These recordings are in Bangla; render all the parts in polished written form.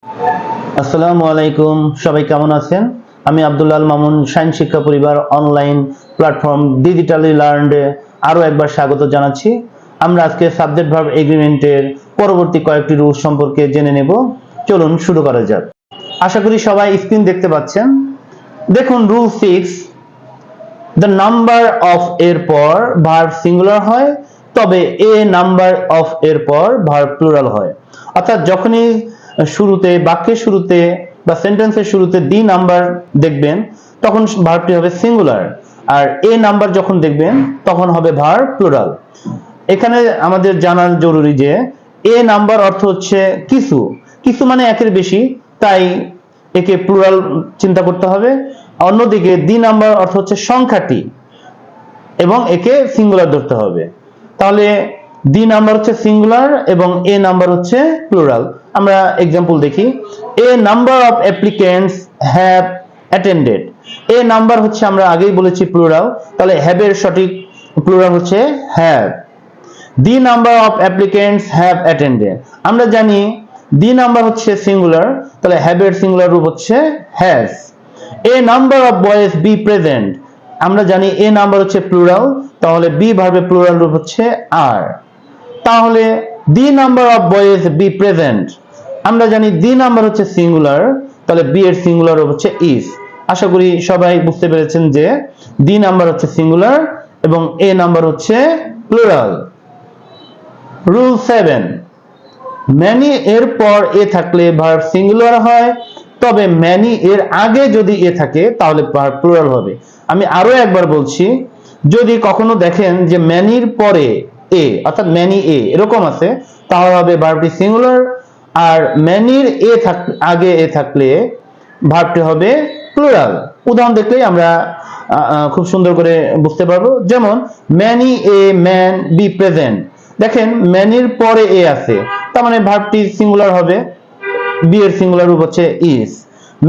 আসসালামু আলাইকুম, সবাই কেমন আছেন? আমি আব্দুল আল মামুন, সায়েন্স শিক্ষা পরিবার অনলাইন প্ল্যাটফর্ম ডিজিটালি লার্নডে আরো একবার স্বাগত জানাচ্ছি। আমরা আজকে সাবজেক্ট ভার্ব এগ্রিমেন্টের পরবর্তী কয়েকটি রুল সম্পর্কে জেনে নেব। চলুন শুরু করা যাক। আশা করি সবাই স্ক্রিন দেখতে পাচ্ছেন। দেখুন রুল 6, দ্য নাম্বার অফ এর পর ভার্ব সিঙ্গুলার হয়, তবে এ নাম্বার অফ এর পর ভার্ব প্লুরাল হয়। অর্থাৎ যখনই শুরুতে, বাক্যের শুরুতে বা সেন্টেন্সের শুরুতে দি নাম্বার দেখবেন তখন ভার্বটি হবে সিঙ্গুলার, আর এ নাম্বার যখন দেখবেন তখন হবে ভার্ব প্লুরাল। এখানে আমাদের জানা জরুরি যে এ নাম্বার অর্থ হচ্ছে কিছু, কিছু মানে একের বেশি, তাই একে প্লুরাল চিন্তা করতে হবে। অন্যদিকে দি নাম্বার অর্থ হচ্ছে সংখ্যাটি এবং একে সিঙ্গুলার ধরতে হবে। তাহলে দি নাম্বার হচ্ছে সিঙ্গুলার এবং এ নাম্বার হচ্ছে প্লুরাল। আমরা एग्जांपल দেখি। A number of applicants have attended. A number হচ্ছে আমরা আগেই বলেছি প্লুরাল, তাহলে হ্যাভ এর সঠিক প্লুরাল হচ্ছে have. The number of applicants have attended, আমরা জানি দি নাম্বার হচ্ছে সিঙ্গুলার, তাহলে হ্যাভ এর সিঙ্গুলার রূপ হচ্ছে has. A number of boys be present, আমরা জানি এ নাম্বার হচ্ছে প্লুরাল, তাহলে বি ভার্বের প্লুরাল রূপ হচ্ছে আর। তাহলে the number of boys be present, আমরা জানি দি নাম্বার হচ্ছে সিঙ্গুলার, তাহলে বি এর সিঙ্গুলার রূপ হচ্ছে ইজ। আশা করি সবাই বুঝতে পেরেছেন যে দি নাম্বার হচ্ছে সিঙ্গুলার এবং এ নাম্বার হচ্ছে প্লুরাল। রুল 7, ম্যানি এর পর এ থাকলে ভার্ব সিঙ্গুলার হয়, তবে ম্যানি এর আগে যদি এ থাকে তাহলে ভার্ব প্লুরাল হবে। আমি আরো একবার বলছি, যদি কখনো দেখেন যে ম্যানির পরে এ অর্থাৎ ম্যানি এ এরকম আছে, তাহলে হবে ভার্বটি সিঙ্গুলার, আর ম্যানির আগে এ থাকলে ভার্বটি হবে প্লুরাল। উদাহরণ দেখলেই আমরা খুব সুন্দর করে বুঝতে পারবো। যেমন many a man be present, দেখেন ম্যানির পরে এ আছে, তার মানে ভার্বটি সিঙ্গুলার হবে, বি এর সিঙ্গুলার রূপ হচ্ছে is.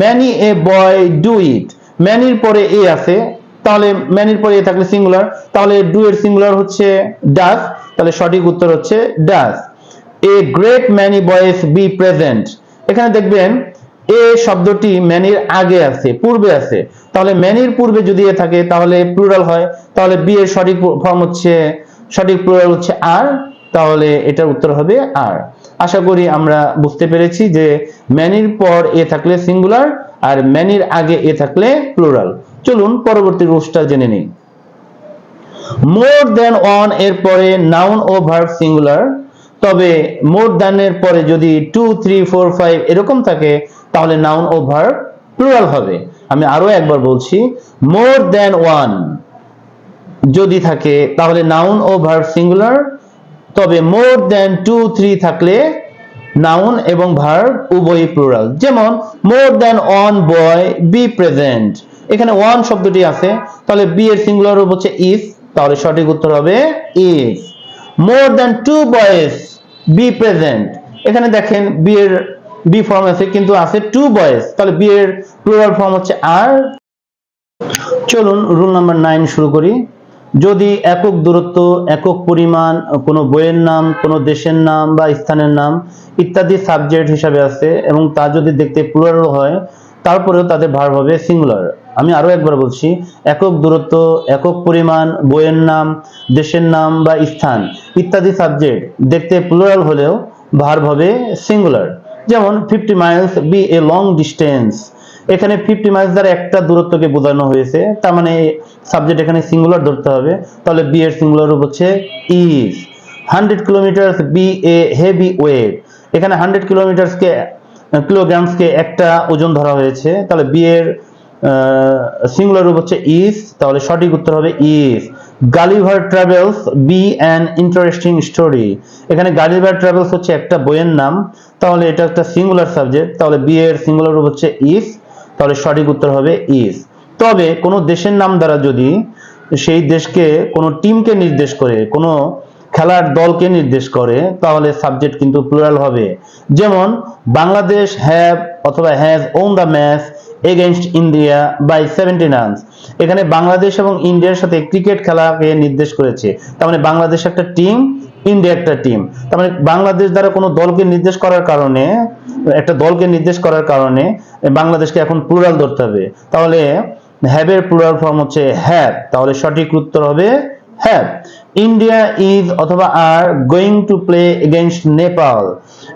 Many a boy do it, ম্যানির পরে এ আছে, তাহলে ম্যানির পরে এ থাকলে সিঙ্গুলার, তাহলে ডু এর সিঙ্গুলার হচ্ছে ডাজ, তাহলে সঠিক উত্তর হচ্ছে does. A great many boys be present, এখানে দেখবেন এ শব্দটি ম্যানির আগে আছে, পূর্বে আছে, তাহলে ম্যানির পূর্বে যদি এ থাকে তাহলে প্লুরাল হয়, তাহলে বি এর সঠিক ফর্ম হচ্ছে, সঠিক প্লুরাল হচ্ছে আর, তাহলে এটার উত্তর হবে আর। আশা করি আমরা বুঝতে পেরেছি যে ম্যানির পর এ থাকলে সিঙ্গুলার আর ম্যানির আগে এ থাকলে প্লুরাল। চলুন পরবর্তী রুলসটা জেনে নিই। মোর দ্যান ওয়ান এর পরে নাউন ও ভার্ব সিঙ্গুলার, তবে মোর দ্যান এর পরে যদি 2, 3, 4, 5 এরকম থাকে তাহলে নাউন ও ভার্ব প্লুরাল হবে। আমি আরো একবার বলছি, মোর দ্যান ওয়ান যদি থাকে তাহলে নাউন ও ভার্ব সিঙ্গুলার, তবে মোর দ্যান 2, 3 থাকলে নাউন এবং ভার্ব উভয়ই প্লুরাল। যেমন মোর দ্যান ওয়ান বয় বি প্রেজেন্ট, এখানে ওয়ান শব্দটি আছে, তাহলে বি এর সিঙ্গুলার রূপ হচ্ছে ইজ, তাহলে সঠিক উত্তর হবে is. More than 2 boys be present, এখানে দেখেন বি এর বি ফর্ম আছে কিন্তু আছে 2 বয়েজ, তাহলে বি এর প্লুরাল ফর্ম হচ্ছে আর। চলুন রুল নাম্বার 9 শুরু করি। যদি একক দূরত্ব, একক পরিমাণ, কোনো বইয়ের নাম, কোনো দেশের নাম বা স্থানের নাম ইত্যাদি সাবজেক্ট হিসাবে আছে এবং তা যদি দেখতে প্লুরাল হয় তারপরেও তাদের ভার্ব হবে সিঙ্গুলার। আমি আরো একবার বলছি, একক দূরত্ব, একক পরিমাণ, বইয়ের নাম, দেশের নাম বা স্থান ইত্যাদি সাবজেক্ট দেখতে প্লুরাল হলেও ভার্ব হবে সিঙ্গুলার। যেমন 50 miles be a long distance, এখানে 50 মাইলস দ্বারা একটা দূরত্বকে বোঝানো হয়েছে, তার মানে সাবজেক্ট এখানে সিঙ্গুলার ধরতে হবে, তাহলে বি এর সিঙ্গুলার রূপ হচ্ছে is. 100 kilometres be a heavy weight, এখানে 100 কিলোগ্রামসকে একটা ওজন ধরা হয়েছে, তাহলে বি এর সিঙ্গুলার রূপ হচ্ছে ইজ, তাহলে সঠিক উত্তর হবে is. Gulliver travels be an interesting story, এখানে গালিভার ট্রাভেলস হচ্ছে একটা বইয়ের নাম, তাহলে এটা একটা সিঙ্গুলার সাবজেক্ট, তাহলে বি এর সিঙ্গুলার রূপ হচ্ছে ইজ, তাহলে সঠিক উত্তর হবে ইজ। তবে কোনো দেশের নাম দ্বারা যদি সেই দেশকে কোনো টিমকে নির্দেশ করে, কোনো খেলার দলকে নির্দেশ করে, তাহলে সাবজেক্ট কিন্তু প্লুরাল হবে। যেমন বাংলাদেশ হ্যাভ অথবা has won the match against India by 70 runs, এখানে বাংলাদেশ এবং ইন্ডিয়ার সাথে ক্রিকেট খেলাকে নির্দেশ করেছে, তার মানে বাংলাদেশ একটা টিম ইন্ডিয়া একটা টিম। তার মানে বাংলাদেশ দ্বারা কোনো দলকে নির্দেশ করার কারণে, একটা দলকে নির্দেশ করার কারণে বাংলাদেশকে এখন প্লুরাল ধরতে হবে। তাহলে হ্যাভ এর প্লুরাল ফর্ম হচ্ছে হ্যাভ, তাহলে সঠিক উত্তর হবে হ্যাভ। ইন্ডিয়া ইজ অথবা are going to play against Nepal.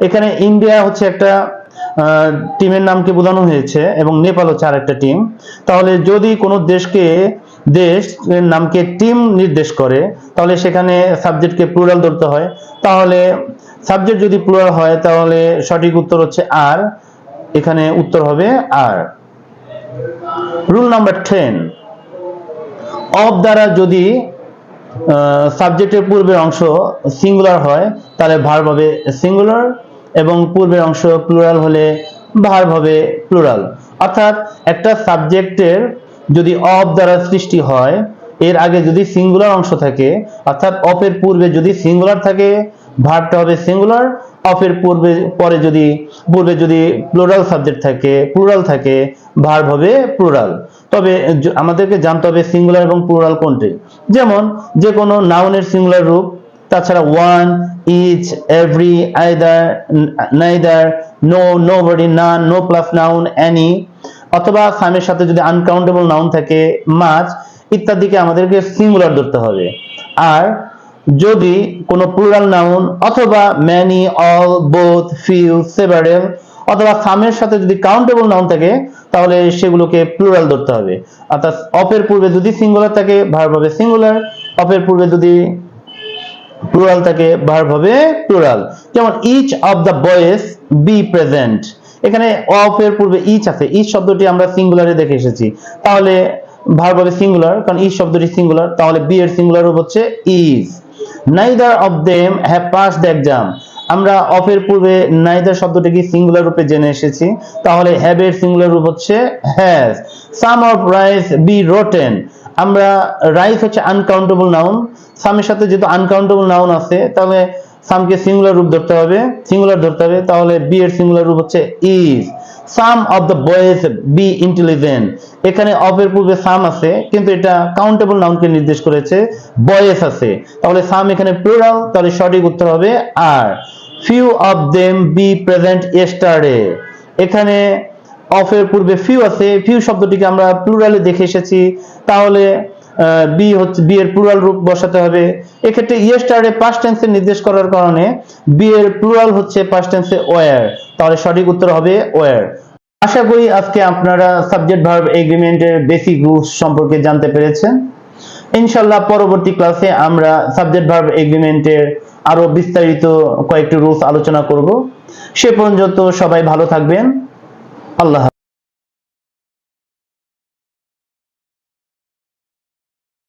এখানে ইন্ডিয়া হচ্ছে একটা টিমের নামকে বোঝানো হয়েছে এবং নেপাল হচ্ছে আরেকটা টিম। তাহলে যদি কোনো দেশের নামকে টিম নির্দেশ করে তাহলে সেখানে সাবজেক্টকে প্লুরাল ধরতে হয়। তাহলে সাবজেক্ট যদি প্লুরাল হয় তাহলে সঠিক উত্তর হচ্ছে আর, এখানে উত্তর হবে আর। রুল নাম্বার 10, অফ দ্বারা যদি সাবজেক্টের পূর্বের অংশ সিঙ্গুলার হয় তাহলে ভার্ব হবে সিঙ্গুলার, এবং পূর্বের অংশ প্লুরাল হলে ভার্ব হবে প্লুরাল। অর্থাৎ একটা সাবজেক্টের যদি অফ দ্বারা সৃষ্টি হয়, এর আগে যদি সিঙ্গুলার অংশ থাকে, অর্থাৎ অফের পূর্বে যদি সিঙ্গুলার থাকে ভার্বটা হবে সিঙ্গুলার, অফের পূর্বে যদি প্লুরাল সাবজেক্ট থাকে, প্লুরাল থাকে, ভার্ব হবে প্লুরাল। তবে আমাদেরকে জানতে হবে সিঙ্গুলার এবং প্লুরাল কোনটি। যেমন যে কোনো নাউনের সিঙ্গুলার রূপ, তাছাড়া one, each, every, either, neither, no, nobody, none, no plus noun, any, অথবা সামের সাথে যদি আনকাউন্টেবল নাউন থাকে, মাচ ইত্যাদিকে আমাদেরকে সিঙ্গুলার ধরতে হবে। আর যদি কোনো প্লুরাল নাউন অথবা many, all, both, few, several অথবা সামের সাথে যদি কাউন্টেবল নাউন থাকে তাহলে সেগুলোকে প্লুরাল ধরতে হবে। অর্থাৎ অফের পূর্বে যদি সিঙ্গুলার থাকে ভার্ব হবে সিঙ্গুলার, অফের পূর্বে যদি প্লুরাল থাকে ভার্ব হবে প্লুরাল। যেমন each of the boys be present, এখানে অফ এর পূর্বে ইচ আছে, ইচ শব্দটি আমরা সিঙ্গুলারে দেখে এসেছি, তাহলে ভার্ব হবে সিঙ্গুলার, কারণ ইচ শব্দটি সিঙ্গুলার, তাহলে বি এর সিঙ্গুলার রূপ হচ্ছে is. Neither of them have passed the exam, আমরা অফ এর পূর্বে নাইদার শব্দটিকে সিঙ্গুলার রূপে জেনে এসেছি, তাহলে হ্যাভ এর সিঙ্গুলার রূপ হচ্ছে has. Some of rice be rotten, আমরা রাইস হচ্ছে আনকাউন্টেবল নাউন, সামের সাথে যেহেতু আনকাউন্টেবল নাউন আছে তাহলে সামকে সিঙ্গুলার রূপ ধরতে হবে, সিঙ্গুলার ধরতে হবে, তাহলে বি এর সিঙ্গুলার রূপ হচ্ছে is. Some of the boys B intelligent, এখানে অফ এর পূর্বে সাম আছে কিন্তু এটা কাউন্টেবল নাউনকে নির্দেশ করেছে, বয়েজ আছে, তাহলে সাম এখানে প্লুরাল, তাহলে সঠিক উত্তর হবে are. Few of them be present yesterday, এখানে অফ এর পূর্বে ফিউ আছে, ফিউ শব্দটিকে আমরা প্লুরালে দেখে এসেছি, তাহলে বি এর প্লুরাল রূপ বসাতে হবে। এক্ষেত্রে ইয়েস্টারডে পাস্ট টেন্সে নির্দেশ করার কারণে বি এর প্লুরাল হচ্ছে পাস্ট টেন্সে ওয়্যার, তাহলে সঠিক উত্তর হবে ওয়্যার। আশা করি আজকে আপনারা সাবজেক্ট ভার্ব এগ্রিমেন্টের বেসিক রুলস সম্পর্কে জানতে পেরেছেন। ইনশাআল্লাহ পরবর্তী ক্লাসে আমরা সাবজেক্ট ভার্ব এগ্রিমেন্টের আরো বিস্তারিত কয়েকটি রুলস আলোচনা করব। সে পর্যন্ত সবাই ভালো থাকবেন। আল্লাহ।